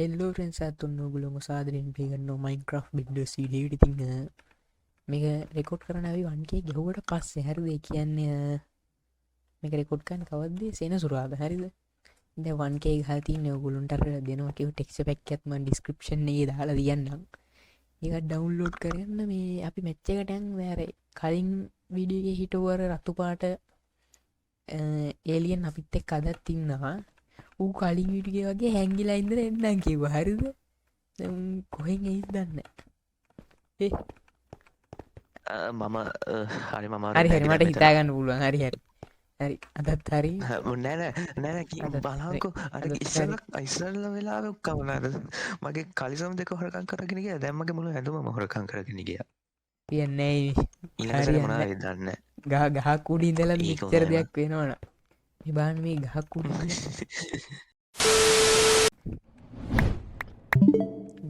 හෙල්ලෝ friends අත් ඔන්න ඔයගොල්ලෝ සාදරයෙන් පිළිගන්නවා Minecraft Builders වීඩියෝ එකට. ඉතින් මේක රෙකෝඩ් කරන්න ආවි 1k ගහුවට පස්සේ හරිද? ඒ කියන්නේ මේක රෙකෝඩ් කරන්න කවද්ද? සෙනසුරාදා හරිද? දැන් 1k ගහලා තින්නේ ඔයගොල්ලන්ට අර දෙනවා කියව ටෙක්ස්චර් පැක් එකත් මම ඩිස්ක්‍රිප්ෂන් එකේ දාලා තියන්නම්. ඒක ඩවුන්ලෝඩ් කරගන්න. මේ අපි මැච් එකට යන් අර කලින් වීඩියෝ එකේ හිටව අර රතු පාට ඒලියන් අපිත් එක්ක අදත් ඉන්නවා. ඌ කලින් වීඩියෝ වගේ හැංගිලා ඉඳලා එන්නම් කිව්වා. හරිද? දැන් කොහෙන් එයිද දන්නේ නැහැ. මම හරි මම හරි මට හිතා ගන්න පුළුවන්. හරි අදත් හරි නෑ බලංකෝ අර ඉස්සල්ල වෙලාව කවුනාද මගේ කලිසම් දෙක හොරකම් කරගෙන ගියා. දැන් මගේ මුළු ඇඳුමම හොරකම් කරගෙන ගියා. කියන්නේ ඊළඟට මොනවද දන්නේ ගහක් උඩ ඉඳලා මෙච්චර දෙයක් වෙනවනේ. මේ බලන්න මේ ගහක් උඩ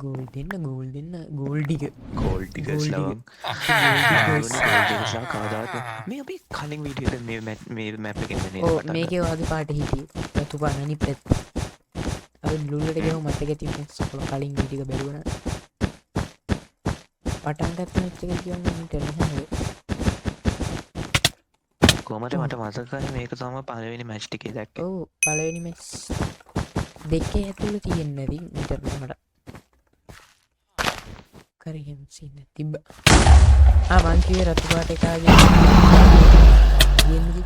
ගෝල් දෙන්න ගෝල් ටික මේ අපි කලින් වීඩියෝට මේ මැප් එකෙන් මේකේ වගේ පාට හිටියේ රතු පාට අනිත් පැත්ත. අපි ලුල්ලට ගියම මතක තිබුණා කලින් වීඩියෝ එක බැලුවා. පටන් ගත්ත මැච් එක කියන්නේ මට නැහැ. කොහමද මට මතකයි මේක තමයි පළවෙනි මැච් ටිකේ දැක්කේ. ඔව් පළවෙනි මැච් දෙකේ ඇතුළේ තියෙන්නේ ඉතින් මට කරගෙන සින්න තිබ්බ. මං කිව්වේ රතු පාට එකාගේ ගේම්කි.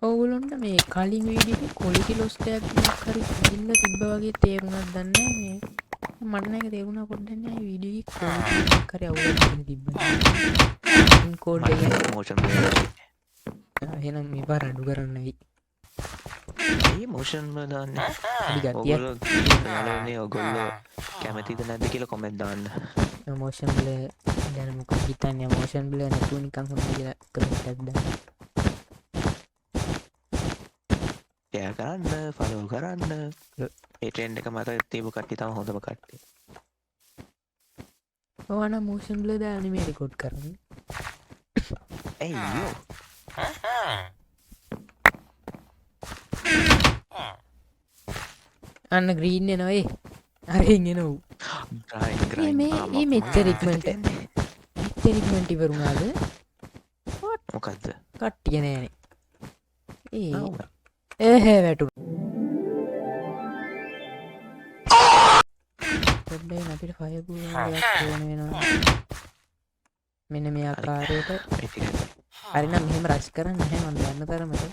ඕගොල්ලොන්ට මේ කලින් වීඩියෝ එකේ ක්වොලිටි ලොස් එකක් හරි ඉන්න තිබ්බ වගේ තේරුණාද දන්නේ නැහැ. මට නේද තේරුණා පොඩ්ඩක් නෑ වීඩියෝ එකේ ක්වොලිටි එකක් හරි අවුලක් තිබ්බා. කෝඩ් එක මෝෂන් එහෙනම් මේ පාර අඩු කරන්න වෙයි. මේ මෝෂන් වල දාන්න හරි ගතියක්. ඔයගොල්ලෝ කැමතිද නැද්ද කියලා කමෙන්ට් දාන්න. මෝෂන් වල දැන් මොකක්ද හිතන්නේ මෝෂන් වල නැතුව නිකන් හොඳ කියලා කමෙන්ට් එකක් දාන්න. ෂෙයා කරන්න, ෆලෝ කරන්න. ඒ ට්‍රෙන්ඩ් එක මත තියපු කට්ටිය තමයි හොඳම කට්ටිය. ඔයාලා මෝෂන් වල දාන්නේ මේ රෙකෝඩ් කරන්නේ. අයියෝ අන්න ග්‍රීන් එනවා ඒ අරෙන් එනවා මේ මෙච්චර ඉක්මනට ඉවරුණාද මොකද්ද කට්ටිය නෑනේ ඒහේ වැටුණා පොඩ්ඩක් අපිට ෆයර් බූලයක් ඕන වෙනවා මෙන්න මේ ආකාරයට හරි නම් මෙහෙම රෂ් කරන්න නැහැ මම යන්න තරමට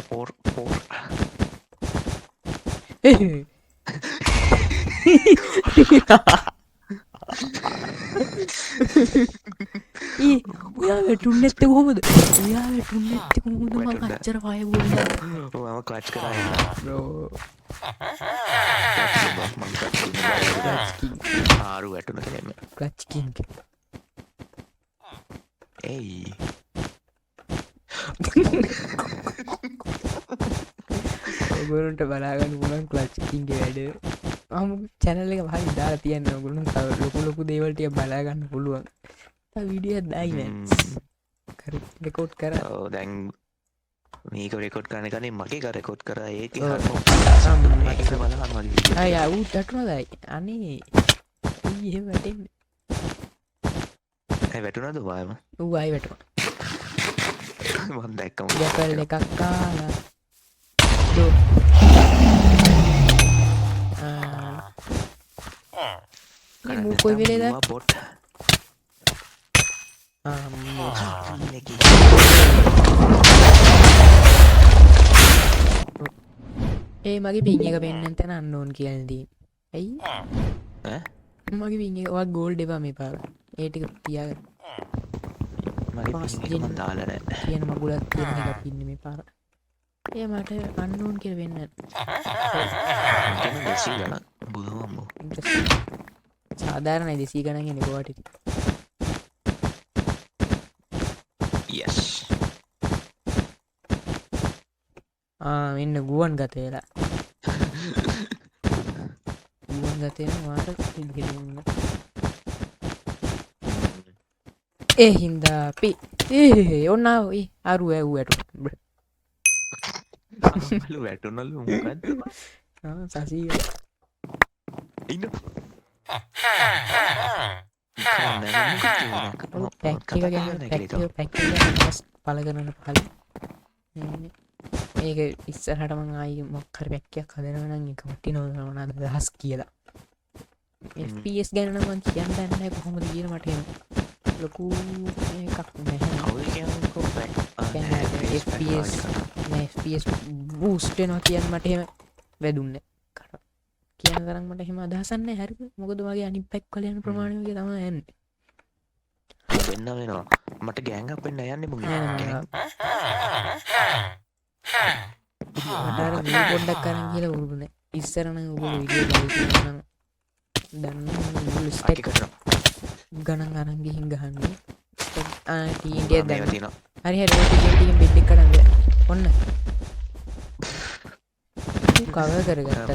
පෝර් ඔයා වැටුන්නේ නැත්තේ කොහොමද? මම අච්චර ෆයර් බූල මම ක්ලච් කරා බ්‍රෝ ආරු වැටුණ කෙනෙක්ම ක්ලච් කින්ග් එයි ඔයගොල්ලන්ට බලාගන්න පුළුවන් ක්ලච් කින්ගේ වැඩ. මම channel එක පහලින් දාලා තියන්නේ ඔයගොල්ලන්ට තව ලොකු දේවල් ටික බලාගන්න පුළුවන්. තව වීඩියෝ එකක් දායි නෑ. රෙකෝඩ් කරා. ඔව් දැන් මේක රෙකෝඩ් කරන එකනේ මගේ එක රෙකෝඩ් කරා ඒකේ මට බලන්න අයියා ඌ වැටුණාදයි. අනේ ඊ එහෙම වැටෙන්නේ. වැටුණාද ඔයාම? ඌ ආයි වැටුණා. මම දැක්කම ගැපල් එකක් කාලා දෝ මූ කොයි වෙලේද බොට් ඒ මගේ පින් එක පෙන්වන්න තැන අන්නෝන් කියලා දී. ඇයි? මගේ පින් එක ඔයා ගෝල්ඩ් එපා මේ පාර. ඒ ටික තියාගන්න. මගේ පින් එක මම දාලා නැහැ. කියන මගුලක් තියෙන එකක් ඉන්නේ මේ පාර. ඒ මට අන්නෝන් කියලා වෙන්න. මම 200 ගණන් බුදුමම්මෝ. සාධාරණයි 200 ගණන් ඉන්නේ කොහොට ඉතින්. yes මෙන්න ගුවන් ගත වෙලා. ගුවන් ගත වෙන වාට පිළිගන්න. ඒ හින්දා අපි ඒ ඔන්නාව අරු ඇව්වට ආමලු වැටුනලු මොකද්ද සසී ඉන්න පැක්ක ගැන පැක් පල කරන පල ඒක ඉස්සරහටම ආයි මොක්කර පැක්කයක් හදනවන එක මටි නොවනද දහස් කියලා FPS ගැනම කියන්න දන්න කොහොමද කියන මටම ලොකු එකක් FPS බූස්ටනවා කියන්න මටහෙම වැදුන්න කට කියන තරමට හෙම අදහසන්න හැරි මොකද වගේ අනි පැක් කලයන ප්‍රමාණයගේ තම ඇන්න වෙන්න වෙනවා මට ගෑංග පෙන්න්න යන්න මු පොඩ්ඩක් කරන් කියල උරුණ ඉස්සරන උගල විඩිය නම් දන්න ස්ටක් ගණන් අරන්ගේ හිංගහන්නේ ටීන්ටිය දැන තින හරි හරි බිඩ්ඩි කරන්න ඔන්න කව කරගත්ත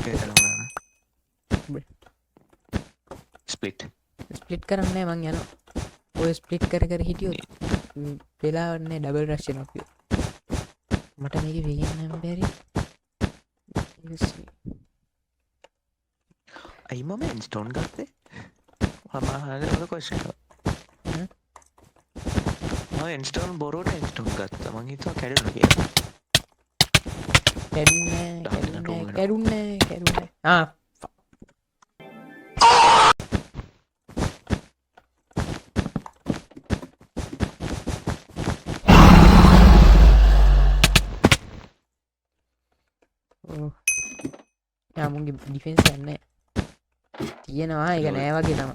ස්පිට් ස්පලිට් කරන්න මං යන ඔය ස්පලිට් කර හිටියෝ වෙලාවන්නේ ඩබල් රශ්ෂ නොපිය මට මේක වේගන්න බැරි අයි මම එන්ස්ටෝන් ගත්තේ හමහද කොෂ්ක එන්ස්ටෝන් බොරෝට එන්ස්ටෝන් ගත්ත මං හිතුව කැඩුණු කිය කැරුන්න යාමුන්ගේ ඩිෆෙන්ස් යන්න තියෙනවා එක නෑ වගේ තම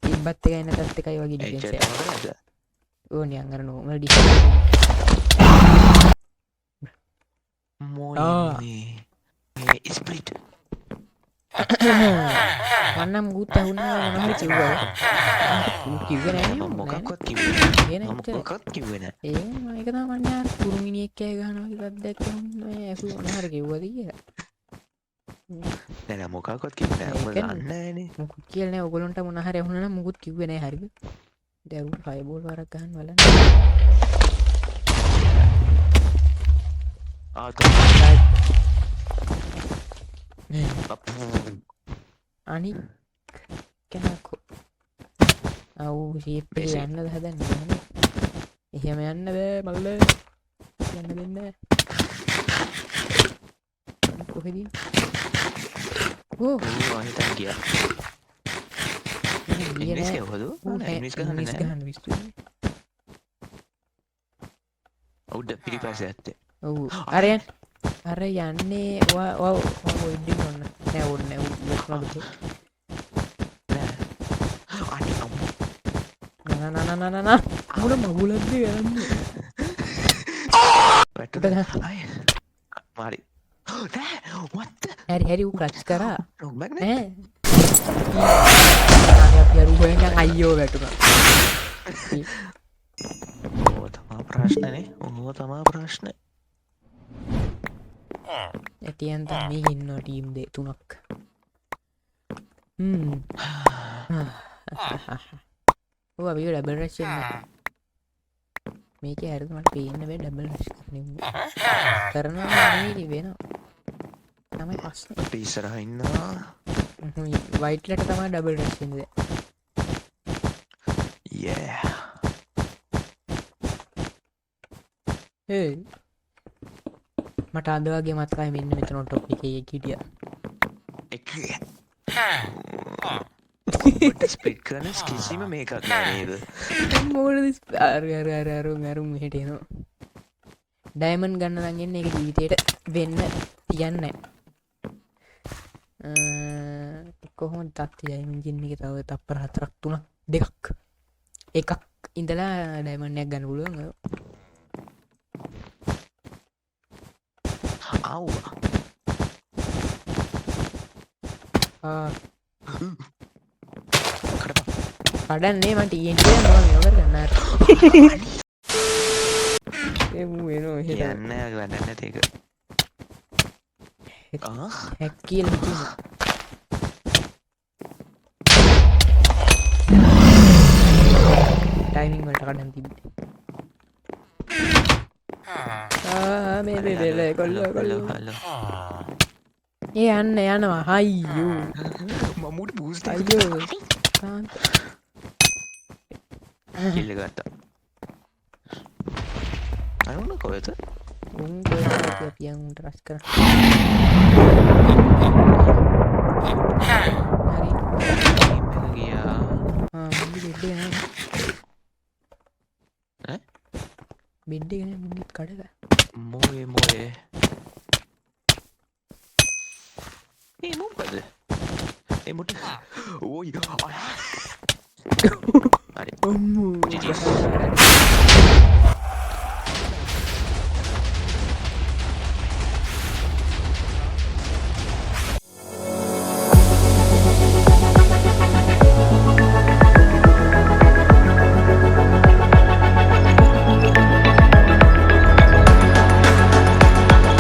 තිබත් එක එන්න තත් එකයි වගේ ඩිෆෙන්ස් ඕනි අංගර නෝමල් ඩි ස්පිට් වන්නම් ගුත් ඇහුන්න නහරි කිව්ව කිව්ව නෑ මොකක්වත් කිව මොකත් කිවෙන ඒ ඒක තමන්න පුරුමිනියෙක් කෑ ගහනවා දැක්ක ඇසු නහර කිව්වද කියලා නැන මොකක්වත් කිව දන්නනේ මුකුත් කියලන ඔගොලොන්ට මොනහර හුන මුකුත් කිවෙන හරි දැවු ෆයිබෝල් වරක්ගහන් වල අනි කැනකෝ අවු ශීප්පේ යන්න හදන්න එහෙම යන්න බෑ මල්ල යන්න දෙන්න කොහෙදී හිතන් කිය හොදු ගහන්න විස්තු ඔවුඩ පිරි පස ඇත්තේ ඔවු අරයන් අර යන්නේ ඉඩි ඔන්න නෑ ඔන්න නොට නනනනනන මුට මගුලක්ද යන්න පැට මාරි හැරි හැරි වූ ක්‍රච් කරා නොක්මක් යරුහෙන් අයියෝ වැටුන ඕ තමා ප්‍රශ්නනේ ඔහුව තමා ප්‍රශ්න ඇතියන්ත මේ ඉන්න ටීම් දෙ තුනක් ඕ අපි ඩබල් රශ්න මේක ඇරතුමට පේන්න වේ ඩබල් රශ් කරනවා වෙන තමයි පස්ස පිස්සරහ ඉන්නවා වයිටලට තමා ඩබල් රශ්ද මට අදවගේ මත්කාය මෙන්න මෙතන ටොප් එක කිටිය ස්පිට් කරන කිසිම මේකක් නේද මෝඩ අරුම් හිටනවා ඩයිමන් ගන්න දගන්න එක ජීවිතයට වෙන්න තියන්න කොහොම තත්තියයිම ජින්න එක තව තප්පර හතරක් තුන දෙකක් එකක් ඉඳලා ඩයිමන්යක් ගන්න පුළුවන් අව් කඩන්නේ මට ඊට යෝකර ගන්න යන්න ගන්නන්න ඒක හැක්කියල ටයිමිං කඩන් තිබ්බේ මේ බෙල කොල්ල ඒ යන්න යනවා හයියෝ මමුට බූස් අයියෝ සාන්ත කිල්ල ගත්තා අනුන්න කොයත උන් පියන්ට රස් කර ගියා බෙඩ්ඩ ගෙන මිනිත් කඩක මොයේ ඒ මොකද එමුට ඕයි හරි ඔම්මු